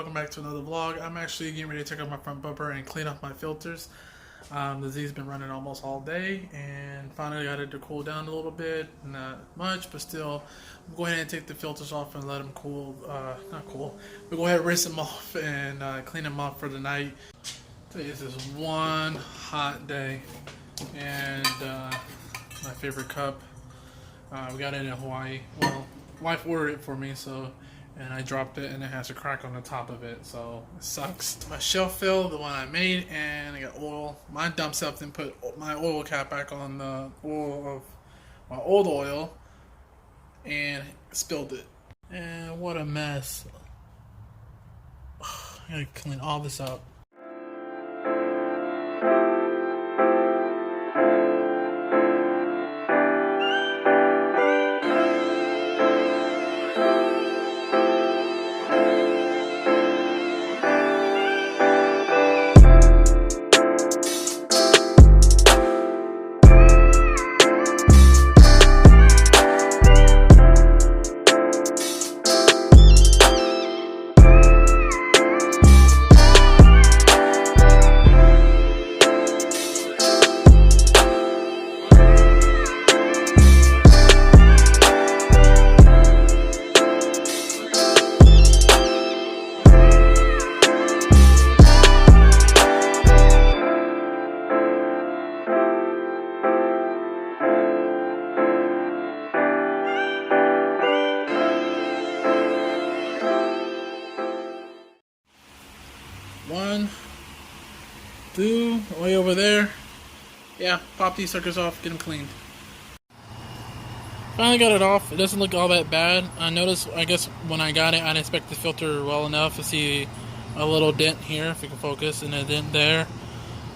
welcome back to another vlog. I'm actually getting ready to take out my front bumper and clean up my filters. The Z's been running almost all day and finally got it to cool down a little bit. Not much, but still, I'm going ahead and take the filters off and let them cool. Not cool. We'll go ahead and rinse them off and clean them up for the night. Today is this one hot day and my favorite cup. We got it in Hawaii. Well, wife ordered it for me, and I dropped it and it has a crack on the top of it, so it sucks. My shelf fell, the one I made, and I got oil. My dumb self didn't put my oil cap back on the oil of my old oil and spilled it. And what a mess. I gotta clean all this up. One, two, way over there. Yeah, pop these suckers off, get them cleaned. Finally got it off. It doesn't look all that bad. I noticed, I guess when I got it, I didn't inspect the filter well enough to see a little dent here, if you can focus, and a dent there.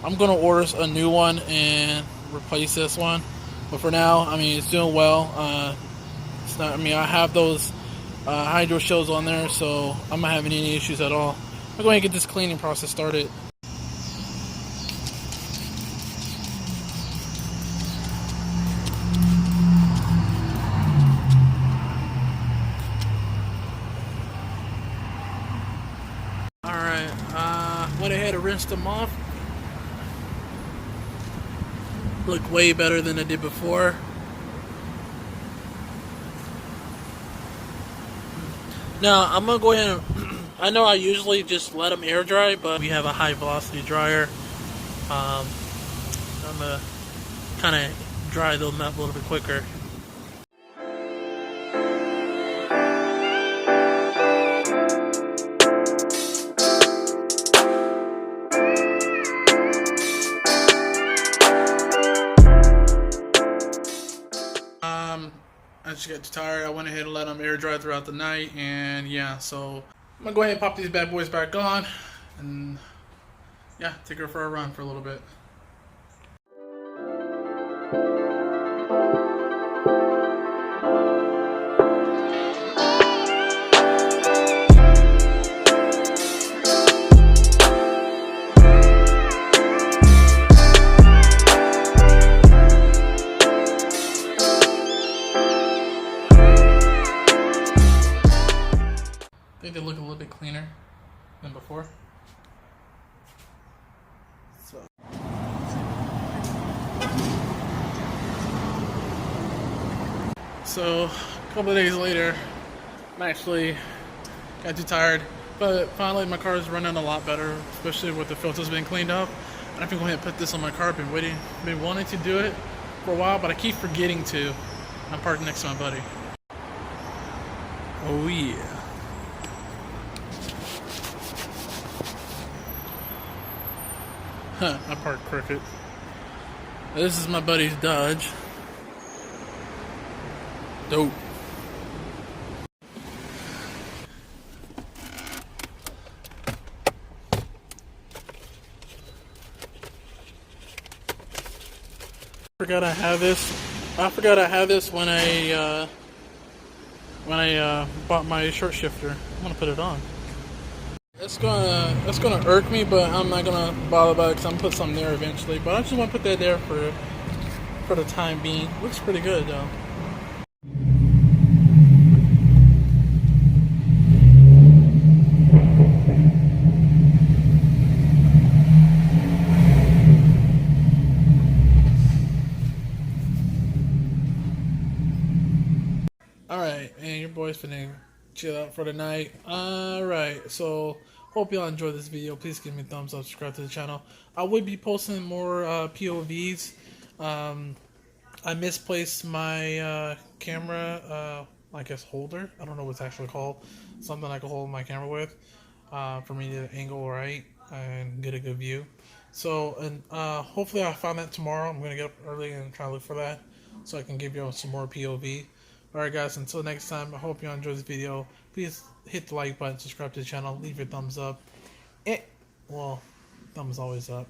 I'm going to order a new one and replace this one. But for now, I mean, it's doing well. It's not, I mean, I have those hydro shells on there, so I'm not having any issues at all. I'm going to get this cleaning process started. Alright, went ahead and rinsed them off. Look way better than I did before. Now, I'm going to go ahead and I know I usually just let them air dry, but we have a high velocity dryer. I'm going to kind of dry them up a little bit quicker. I just got too tired. I went ahead and let them air dry throughout the night, and yeah, so I'm gonna go ahead and pop these bad boys back on and yeah, take her for a run for a little bit. I think they look a little bit cleaner than before. So a couple of days later, I'm actually got too tired, but finally my car is running a lot better, especially with the filters being cleaned up. And I think I'm going to put this on my car. I've been wanting to do it for a while, but I keep forgetting to. I'm parked next to my buddy. Oh yeah. I parked crooked. This is my buddy's Dodge. Dope. Forgot I have this. I forgot I have this when I bought my short shifter. I'm gonna put it on. It's gonna irk me, but I'm not gonna bother about it because I'm gonna put something there eventually. But I just want to put that there for the time being. Looks pretty good though. boys finna chill out for the night. Alright, so hope y'all enjoyed this video. Please give me a thumbs up, subscribe to the channel. I would be posting more POVs. I misplaced my camera, I guess holder. I don't know what it's actually called. Something I can hold my camera with for me to angle right and get a good view. So, and hopefully I find that tomorrow. I'm going to get up early and try to look for that so I can give you all some more POV. Alright guys, until next time, I hope you enjoyed this video. Please hit the like button, subscribe to the channel, leave your thumbs up. Well, thumbs always up.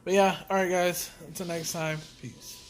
But yeah, alright guys, until next time, peace.